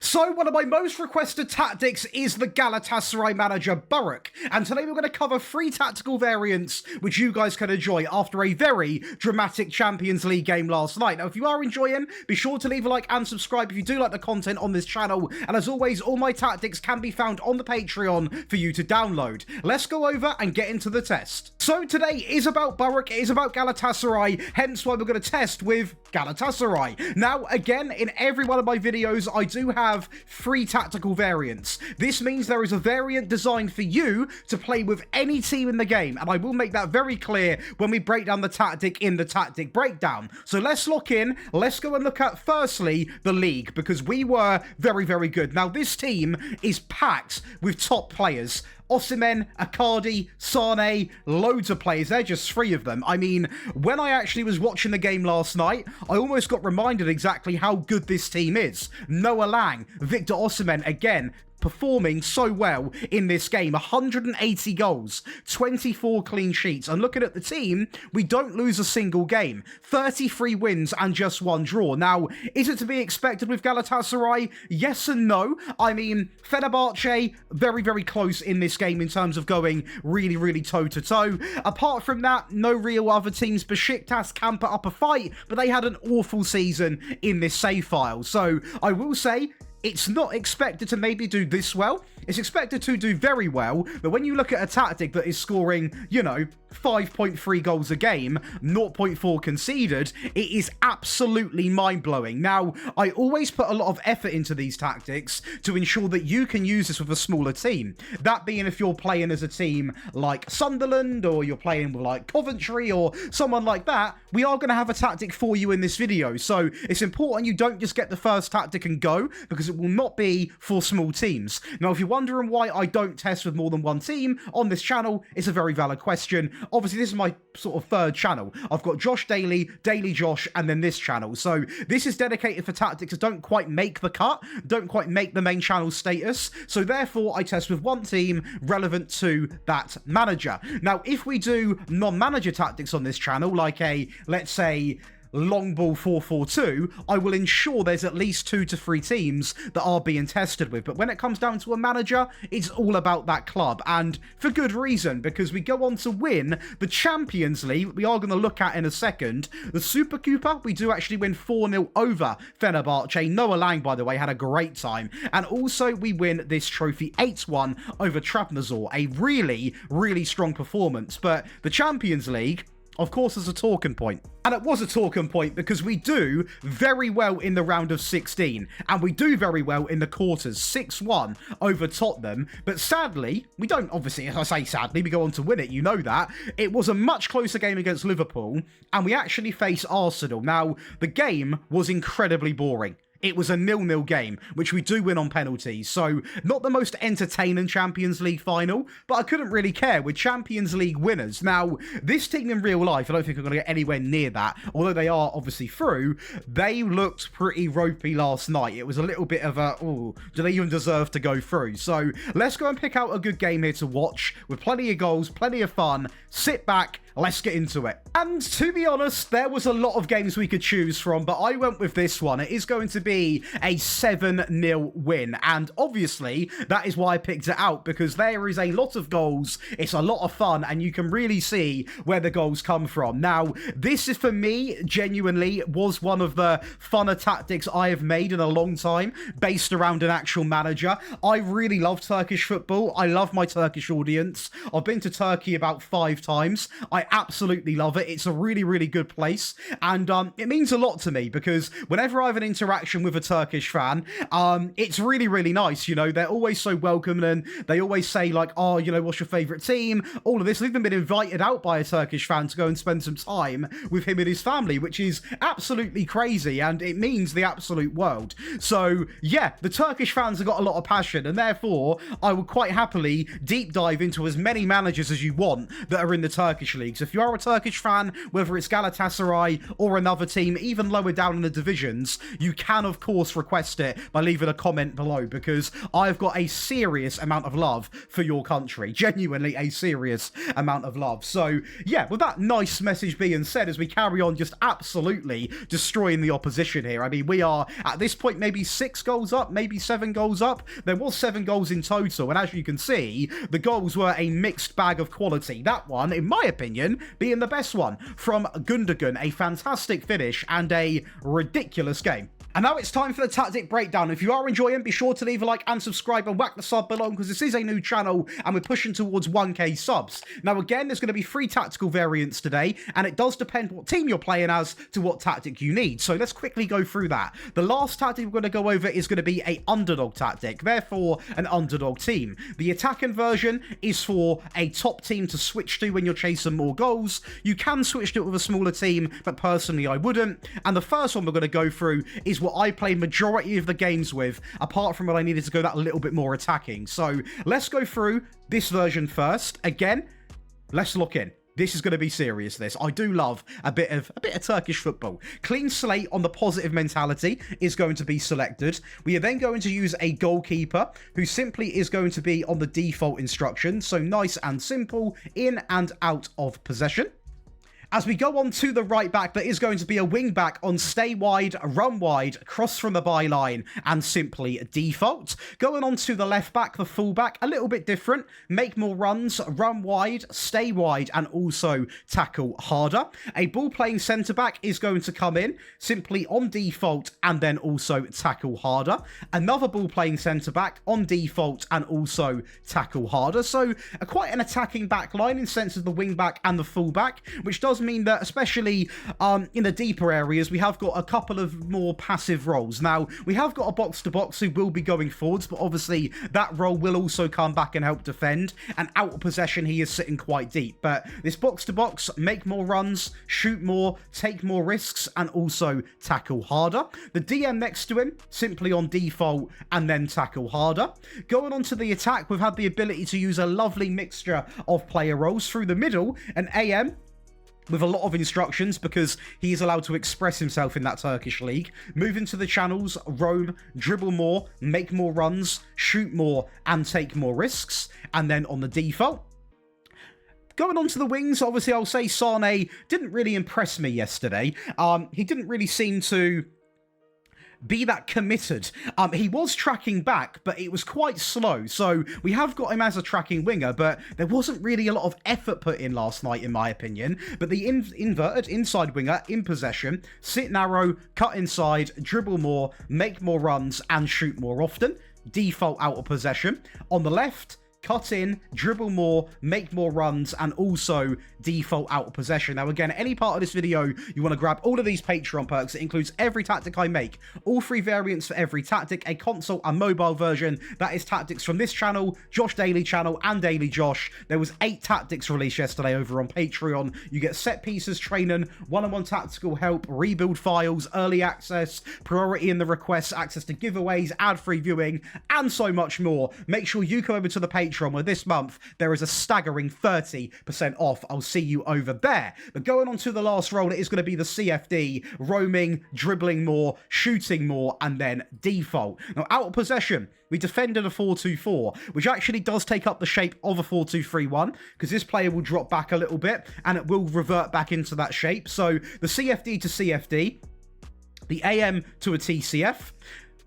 So one of my most requested tactics is the Galatasaray manager Buruk, and today we're going to cover 3 tactical variants which you guys can enjoy after a very dramatic Champions League game last night. Now if you are enjoying, be sure to leave a like and subscribe if you do like the content on this channel, and as always all my tactics can be found on the Patreon for you to download. Let's go over and get into the test. So today is about Buruk, it is about Galatasaray, hence why we're going to test with Galatasaray. Now again, in every one of my videos I do have 3 tactical variants. This means there is a variant designed for you to play with any team in the game, and I will make that very clear when we break down the tactic in the tactic breakdown. So let's lock in, let's go and look at firstly the league, because we were very, very good. Now this team is packed with top players. Osimhen, Icardi, Sane, loads of players. They're just 3 of them. I mean, when I actually was watching the game last night, I almost got reminded exactly how good this team is. Noah Lang, Victor Osimhen, again, performing so well in this game. 180 goals, 24 clean sheets, and looking at the team, we don't lose a single game. 33 wins and just 1 draw. Now, is it to be expected with Galatasaray? Yes and no. I mean, Fenerbahce, very, very close in this game in terms of going really, really toe-to-toe. Apart from that, no real other teams. Besiktas can put up a fight, but they had an awful season in this save file. So, I will say, it's not expected to maybe do this well. It's expected to do very well, but when you look at a tactic that is scoring, you know, 5.3 goals a game, 0.4 conceded, it is absolutely mind-blowing. Now, I always put a lot of effort into these tactics to ensure that you can use this with a smaller team. That being if you're playing as a team like Sunderland, or you're playing with like Coventry, or someone like that, we are going to have a tactic for you in this video. So it's important you don't just get the first tactic and go, because it will not be for small teams. Now, if you're wondering why I don't test with more than 1 team on this channel, it's a very valid question. Obviously, this is my sort of 3rd channel. I've got Josh Daily, Daily Josh, and then this channel. So this is dedicated for tactics that don't quite make the cut, don't quite make the main channel status. So therefore, I test with 1 team relevant to that manager. Now, if we do non-manager tactics on this channel, like a, let's say, long ball 4-4-2, I will ensure there's at least 2 to 3 teams that are being tested with. But when it comes down to a manager, it's all about that club, and for good reason, because we go on to win the Champions League, we are going to look at in a second. The Super Cup, we do actually win 4-0 over Fenerbahce. Noah Lang, by the way, had a great time. And also, we win this trophy 8-1 over Trabzonspor. A really, really strong performance. But the Champions League, of course, is a talking point. And it was a talking point because we do very well in the round of 16. And we do very well in the quarters, 6-1 over Tottenham. But sadly, we don't, obviously, as I say sadly, we go on to win it, you know that. It was a much closer game against Liverpool, and we actually face Arsenal. Now, the game was incredibly boring. It was a 0-0 game, which we do win on penalties, so not the most entertaining Champions League final, but I couldn't really care. We're Champions League winners. Now, this team in real life, I don't think I'm going to get anywhere near that, although they are obviously through. They looked pretty ropey last night. It was a little bit of a, oh, do they even deserve to go through? So let's go and pick out a good game here to watch, with plenty of goals, plenty of fun. Sit back, let's get into it. And to be honest, there was a lot of games we could choose from, but I went with this one. It is going to be a 7-0 win, and obviously that is why I picked it out, because there is a lot of goals, it's a lot of fun, and you can really see where the goals come from. Now, this is, for me, genuinely was one of the funner tactics I have made in a long time, based around an actual manager. I really love Turkish football. I love my Turkish audience. I've been to Turkey about 5 times. I absolutely love it. It's a really, really good place, and it means a lot to me, because whenever I have an interaction with a Turkish fan, it's really, really nice. You know, they're always so welcoming, and they always say like, oh, you know, what's your favorite team, all of this. I've even been invited out by a Turkish fan to go and spend some time with him and his family, which is absolutely crazy, and it means the absolute world. So yeah, the Turkish fans have got a lot of passion, and therefore I would quite happily deep dive into as many managers as you want that are in the Turkish league. league. So if you are a Turkish fan, whether it's Galatasaray or another team, even lower down in the divisions, you can, of course, request it by leaving a comment below, because I've got a serious amount of love for your country. Genuinely a serious amount of love. So, yeah, with that nice message being said, as we carry on just absolutely destroying the opposition here. I mean, we are, at this point, maybe 6 goals up, maybe 7 goals up. There was 7 goals in total, and as you can see, the goals were a mixed bag of quality. That one, in my opinion, being the best one from Gundogan. A fantastic finish and a ridiculous game. And now it's time for the tactic breakdown. If you are enjoying, be sure to leave a like and subscribe and whack the sub below, because this is a new channel and we're pushing towards 1k subs. Now again, there's going to be 3 tactical variants today, and it does depend what team you're playing as to what tactic you need. So let's quickly go through that. The last tactic we're going to go over is going to be a underdog tactic, therefore an underdog team. The attacking version is for a top team to switch to when you're chasing more goals. You can switch to it with a smaller team, but personally I wouldn't. And the first one we're going to go through is what I play majority of the games with, apart from when I needed to go that little bit more attacking. So let's go through this version first. Again, let's lock in. This is going to be serious, this. I do love a bit of Turkish football. Clean slate on the positive mentality is going to be selected. We are then going to use a goalkeeper who simply is going to be on the default instructions. So nice and simple, in and out of possession. As we go on to the right back, there is going to be a wing back on stay wide, run wide, cross from the byline, and simply default. Going on to the left back, the full back, a little bit different. Make more runs, run wide, stay wide, and also tackle harder. A ball playing centre back is going to come in simply on default and then also tackle harder. Another ball playing centre back on default and also tackle harder. So quite an attacking back line in sense of the wing back and the full back, which does mean that especially in the deeper areas, we have got a couple of more passive roles. Now, we have got a box-to-box who will be going forwards, but obviously that role will also come back and help defend, and out of possession, he is sitting quite deep. But this box-to-box, make more runs, shoot more, take more risks, and also tackle harder. The DM next to him, simply on default, and then tackle harder. Going on to the attack, we've had the ability to use a lovely mixture of player roles. Through the middle, an AM, with a lot of instructions because he is allowed to express himself in that Turkish league. Move into the channels, roam, dribble more, make more runs, shoot more, and take more risks. And then on the default, going on to the wings, obviously I'll say Sane didn't really impress me yesterday. He didn't really seem to be that committed. He was tracking back, but it was quite slow. So we have got him as a tracking winger, but there wasn't really a lot of effort put in last night, in my opinion. But the inverted inside winger in possession, sit narrow, cut inside, dribble more, make more runs, and shoot more often. Default out of possession. On the left, cut in, dribble more, make more runs, and also default out of possession. Now, again, any part of this video, you want to grab all of these Patreon perks. It includes every tactic I make, all 3 variants for every tactic, a console and mobile version. That is tactics from this channel, Josh Daily channel, and Daily Josh. There was 8 tactics released yesterday over on Patreon. You get set pieces, training, one-on-one tactical help, rebuild files, early access, priority in the requests, access to giveaways, ad-free viewing, and so much more. Make sure you come over to the Patreon, where this month there is a staggering 30% off. I'll see you over there. But going on to the last role, it is going to be the CFD, roaming, dribbling more, shooting more, and then default. Now, out of possession, we defended a 4-2-4, which actually does take up the shape of a 4-2-3-1, because this player will drop back a little bit, and it will revert back into that shape. So the CFD to CFD, the AM to a TCF,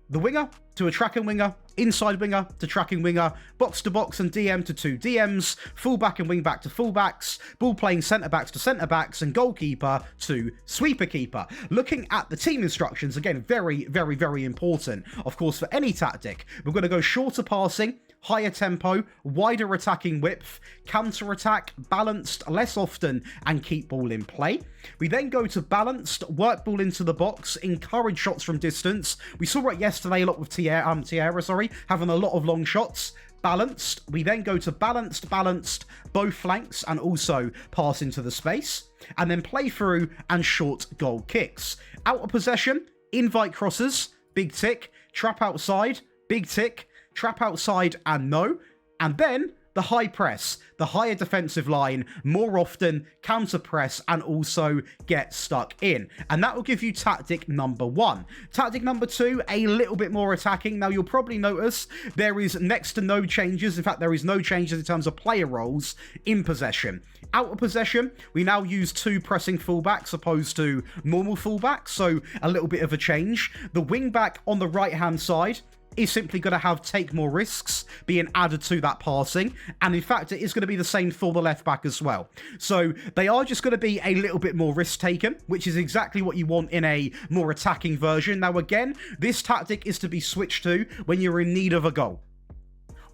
the winger to a tracking winger, inside winger to tracking winger, box to box and DM to 2 DMs, fullback and wingback to fullbacks, ball playing centre backs to centre backs, and goalkeeper to sweeper keeper. Looking at the team instructions, again, very, very, very important. Of course, for any tactic, we're going to go shorter passing, higher tempo, wider attacking width, counter-attack, balanced less often, and keep ball in play. We then go to balanced, work ball into the box, encourage shots from distance. We saw it yesterday a lot with Tierra, having a lot of long shots. Balanced. We then go to balanced, both flanks, and also pass into the space. And then play through and short goal kicks. Out of possession, invite crosses, big tick, trap outside, big tick, trap outside, and no. And then the high press, the higher defensive line, more often counter press, and also get stuck in. And that will give you tactic number 1. Tactic number 2, a little bit more attacking. Now, you'll probably notice there is next to no changes. In fact, there is no changes in terms of player roles in possession. Out of possession, we now use 2 pressing fullbacks opposed to normal fullbacks, so a little bit of a change. The wing back on the right-hand side is simply going to have take more risks being added to that passing, and in fact it is going to be the same for the left back as well. So they are just going to be a little bit more risk taken, which is exactly what you want in a more attacking version. Now again, this tactic is to be switched to when you're in need of a goal.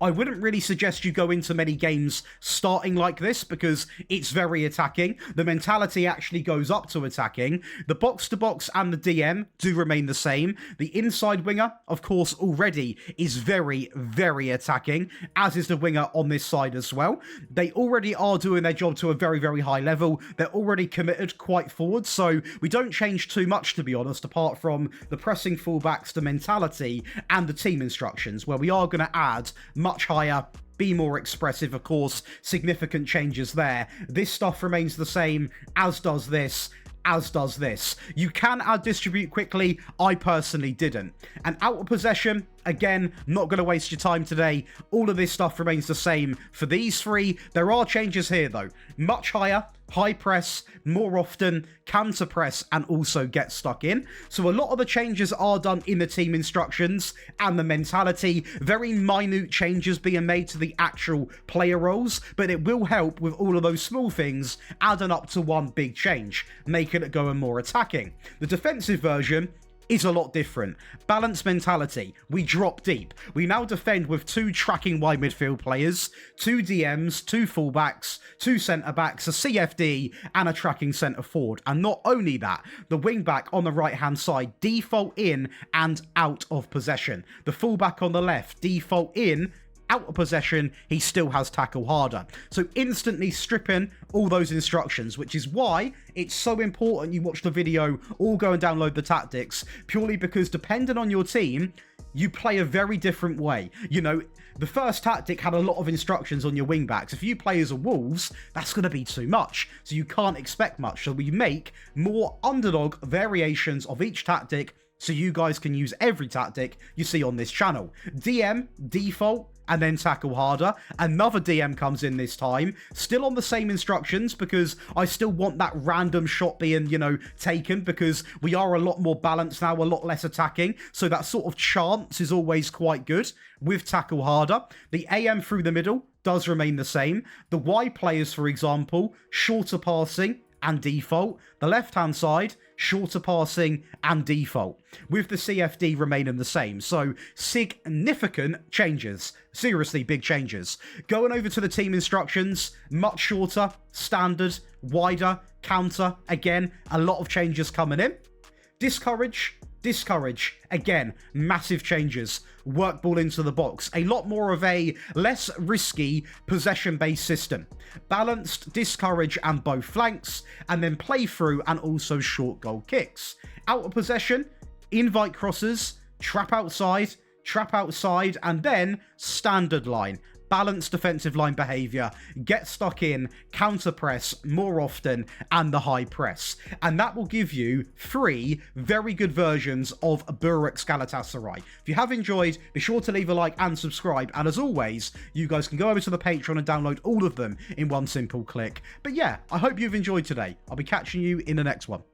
I wouldn't really suggest you go into many games starting like this because it's very attacking. The mentality actually goes up to attacking. The box-to-box and the DM do remain the same. The inside winger, of course, already is very, very attacking, as is the winger on this side as well. They already are doing their job to a very, very high level. They're already committed quite forward, so we don't change too much, to be honest, apart from the pressing fullbacks, the mentality, and the team instructions, where we are going to add much higher, be more expressive, of course, significant changes there. This stuff remains the same, as does this, as does this. You can add distribute quickly. I personally didn't. And out of possession, again, not going to waste your time today. All of this stuff remains the same for these 3. There are changes here, though. Much higher, high press, more often, counter press, and also get stuck in. So a lot of the changes are done in the team instructions and the mentality. Very minute changes being made to the actual player roles, but it will help with all of those small things adding up to one big change, making it going more attacking. The defensive version is a lot different. Balanced mentality. We drop deep. We now defend with 2 tracking wide midfield players, 2 DMs, 2 fullbacks, 2 centre-backs, a CFD, and a tracking centre-forward. And not only that, the wing-back on the right-hand side default in and out of possession. The fullback on the left default in, out of possession, he still has tackle harder. So instantly stripping all those instructions, which is why it's so important you watch the video or go and download the tactics, purely because depending on your team, you play a very different way. You know, the first tactic had a lot of instructions on your wingbacks. If you play as a Wolves, that's going to be too much. So you can't expect much. So we make more underdog variations of each tactic so you guys can use every tactic you see on this channel. DM, default, and then tackle harder. Another DM comes in this time, still on the same instructions because I still want that random shot being, you know, taken because we are a lot more balanced now, a lot less attacking. So that sort of chance is always quite good with tackle harder. The AM through the middle does remain the same. The Y players, for example, shorter passing and default. The left-hand side, shorter passing and default, with the CFD remaining the same. So significant changes, seriously big changes. Going over to the team instructions, much shorter, standard, wider, counter, again, a lot of changes coming in. Discourage, again, massive changes. Work ball into the box, a lot more of a less risky possession-based system. Balanced, discourage, and both flanks, and then play through and also short goal kicks. Out of possession, invite crosses, trap outside, and then standard line. Balanced defensive line behavior, get stuck in, counter press more often, and the high press. And that will give you 3 very good versions of Buruk's Galatasaray. If you have enjoyed, be sure to leave a like and subscribe. And as always, you guys can go over to the Patreon and download all of them in one simple click. But yeah, I hope you've enjoyed today. I'll be catching you in the next one.